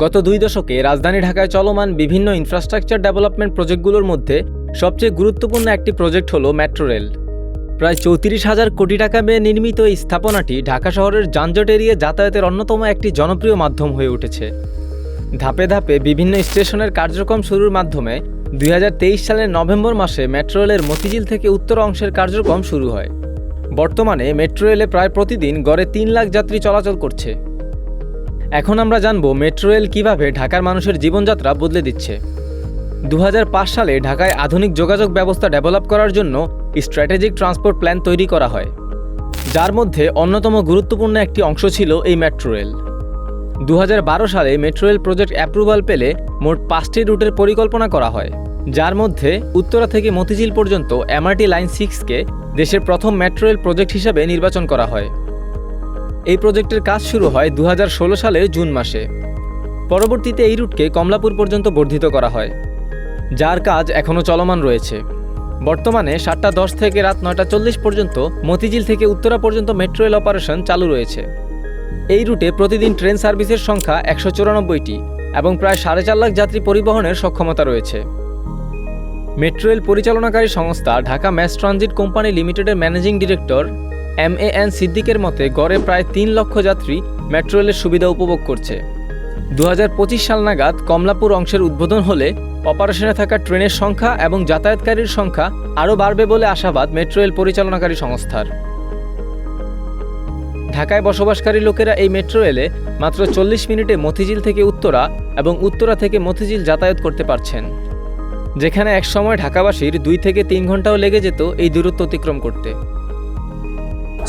গত 2 দশকে রাজধানী ঢাকায় চলমান বিভিন্ন ইনফ্রাস্ট্রাকচার ডেভেলপমেন্ট প্রজেক্টগুলোর মধ্যে সবচেয়ে গুরুত্বপূর্ণ একটি প্রজেক্ট হলো মেট্রো রেল। প্রায় 34,000 কোটি টাকা ব্যয়ে নির্মিত এই স্থাপনাটি ঢাকা শহরের যানজট এড়িয়ে যাতায়াতের অন্যতম একটি জনপ্রিয় মাধ্যম হয়ে উঠেছে। ধাপে ধাপে বিভিন্ন স্টেশনের কার্যক্রম শুরুর মাধ্যমে 2023 সালের নভেম্বর মাসে মেট্রো রেলের মতিঝিল থেকে উত্তর অংশের কার্যক্রম শুরু হয়। বর্তমানে মেট্রো রেলে প্রায় প্রতিদিন গড়ে 3 লাখ যাত্রী চলাচল করছে। এখন আমরা জানব মেট্রো রেল কীভাবে ঢাকার মানুষের জীবনযাত্রা বদলে দিচ্ছে। 2005 সালে ঢাকায় আধুনিক যোগাযোগ ব্যবস্থা ডেভেলপ করার জন্য স্ট্র্যাটেজিক ট্রান্সপোর্ট প্ল্যান তৈরি করা হয়, যার মধ্যে অন্যতম গুরুত্বপূর্ণ একটি অংশ ছিল এই মেট্রো রেল। 2012 সালে মেট্রো রেল প্রজেক্ট অ্যাপ্রুভাল পেলে মোট 5টি রুটের পরিকল্পনা করা হয়, যার মধ্যে উত্তরা থেকে মতিঝিল পর্যন্ত এমআরটি লাইন 6কে দেশের প্রথম মেট্রো রেল প্রজেক্ট হিসাবে নির্বাচন করা হয়। এই প্রজেক্টের কাজ শুরু হয় 2016 সালের জুন মাসে। পরবর্তীতে এই রুটকে কমলাপুর পর্যন্ত বর্ধিত করা হয়, যার কাজ এখনও চলমান রয়েছে। বর্তমানে 7টা 10 থেকে রাত 9টা 40 পর্যন্ত মতিঝিল থেকে উত্তরা পর্যন্ত মেট্রো রেল অপারেশন চালু রয়েছে। এই রুটে প্রতিদিন ট্রেন সার্ভিসের সংখ্যা 194টি এবং প্রায় 4.5 লাখ যাত্রী পরিবহনের সক্ষমতা রয়েছে। মেট্রো রেল পরিচালনাকারী সংস্থা ঢাকা ম্যাস ট্রানজিট কোম্পানি লিমিটেডের ম্যানেজিং ডিরেক্টর MAN সিদ্দিকের মতে গড়ে প্রায় 3 লক্ষ যাত্রী মেট্রো রেলের সুবিধা উপভোগ করছে। 2025 সাল নাগাদ কমলাপুর অংশের উদ্বোধন হলে অপারেশনে থাকা ট্রেনের সংখ্যা এবং যাতায়াতকারীর সংখ্যা আরও বাড়বে বলে আশাবাদ মেট্রো রেল পরিচালনাকারী সংস্থার। ঢাকায় বসবাসকারী লোকেরা এই মেট্রো রেলে মাত্র 40 মিনিটে মতিঝিল থেকে উত্তরা এবং উত্তরা থেকে মতিঝিল যাতায়াত করতে পারছেন, যেখানে একসময় ঢাকাবাসীর 2 থেকে 3 ঘন্টাও লেগে যেত এই দূরত্ব অতিক্রম করতে।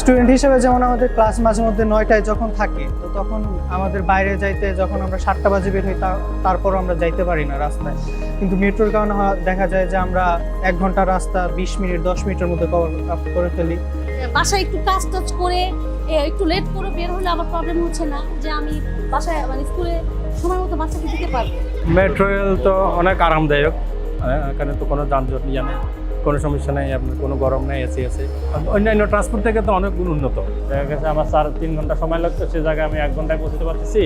স্টুডেন্ট হিসেবে যেমন আমাদের ক্লাস মাঝে মধ্যে 9টায় যখন থাকে, তো তখন আমাদের বাইরে যাইতে যখন আমরা 7টা বাজে বের হই, তারপরও আমরা যাইতে পারি না রাস্তায়। কিন্তু মেট্রোর কারণে দেখা যায় যে আমরা 1 ঘন্টার রাস্তা 20 মিনিট 10 মিনিটের মধ্যে কভার করে ফেলি। বাসায় একটু কাজ টাজ করে একটু লেট করে বের হলে আমার প্রবলেম হচ্ছে না যে আমি বাসায় স্কুলে সময় মতো বাচ্চাকে দিতে পারবো। মেট্রো রেল তো অনেক আরামদায়ক, এখানে তো কোনো যানজট নিয়ে নেই, কোনো সমস্যা নেই, আপনার কোনো গরম নেই, এসি আছে। অন্যান্য ট্রান্সপোর্ট থেকে তো অনেক গুণ উন্নত। দেখা গেছে আমার 3 ঘন্টা সময় লাগতো, সে জায়গায় আমি 1 ঘন্টায় পৌঁছতে পারতেছি,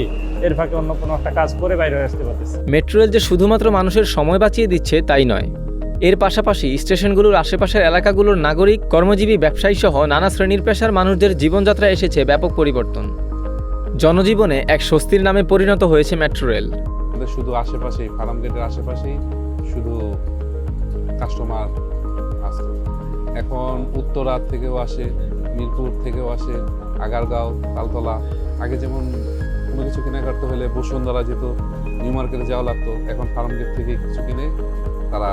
এর ফাঁকে অন্য কোনো একটা কাজ করে বাইরে আসতে পারতেছি। মেট্রো রেল যে শুধুমাত্র মানুষের সময় বাঁচিয়ে দিচ্ছে তাই নয়, এর পাশাপাশি স্টেশনগুলোর আশেপাশের এলাকাগুলোর নাগরিক, কর্মজীবী, ব্যবসায়ী সহ নানা শ্রেণীর পেশার মানুষদের জীবনযাত্রায় এসেছে ব্যাপক পরিবর্তন। জনজীবনে এক স্বস্তির নামে পরিণত হয়েছে মেট্রো রেল। শুধু আশেপাশেই, ফার্ম গেটের আশেপাশেই শুধু কাস্টমার আসে। এখন উত্তরা থেকেও আসে, মিরপুর থেকেও আসে, আগারগাঁও, তালতলা। আগে যেমন কোনো কিছু কেনা কাটতে হলে বসুন্ধরা যেত, নিউ মার্কেটে যাওয়া লাগতো, এখন ফার্ম গেট থেকে কিছু কিনে তারা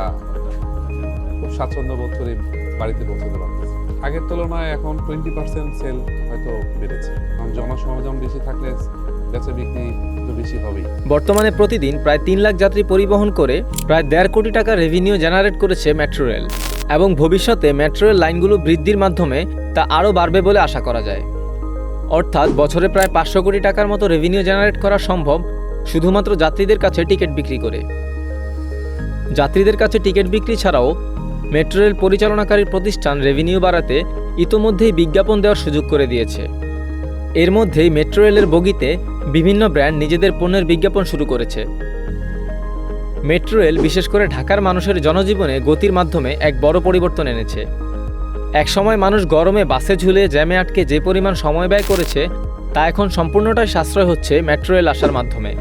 খুব স্বাচ্ছন্দ্য বোধ করে বাড়িতে পৌঁছতে পারতেছে। আগের তুলনায় এখন 20% সেল হয়তো বেড়েছে, কারণ জনসমাগম বেশি থাকলে বেচা বিক্রি তো বেশি হবেই। বর্তমানে প্রতিদিন প্রায় 3 লাখ যাত্রী পরিবহন করে প্রায় 1.5 কোটি টাকা রেভিনিউ জেনারেট করেছে মেট্রো রেল, এবং ভবিষ্যতে মেট্রো রেল লাইনগুলো বৃদ্ধির মাধ্যমে তা আরও বাড়বে বলে আশা করা যায়। অর্থাৎ বছরে প্রায় 500 কোটি টাকার মতো রেভিনিউ জেনারেট করা সম্ভব শুধুমাত্র যাত্রীদের কাছে টিকিট বিক্রি করে। যাত্রীদের কাছে টিকিট বিক্রি ছাড়াও মেট্রো রেল পরিচালনাকারী প্রতিষ্ঠান রেভিনিউ বাড়াতে ইতোমধ্যেই বিজ্ঞাপন দেওয়ার সুযোগ করে দিয়েছে। এর মধ্যেই মেট্রো রেলের বগিতে বিভিন্ন ব্র্যান্ড নিজেদের পণ্যের বিজ্ঞাপন শুরু করেছে। মেট্রো রেল বিশেষ করে ঢাকার মানুষের জনজীবনে গতির মাধ্যমে এক বড় পরিবর্তন এনেছে। একসময় মানুষ গরমে বাসে ঝুলে জ্যামে আটকে যে পরিমাণ সময় ব্যয় করেছে, তা এখন সম্পূর্ণটাই সাশ্রয় হচ্ছে মেট্রো রেল আসার মাধ্যমে।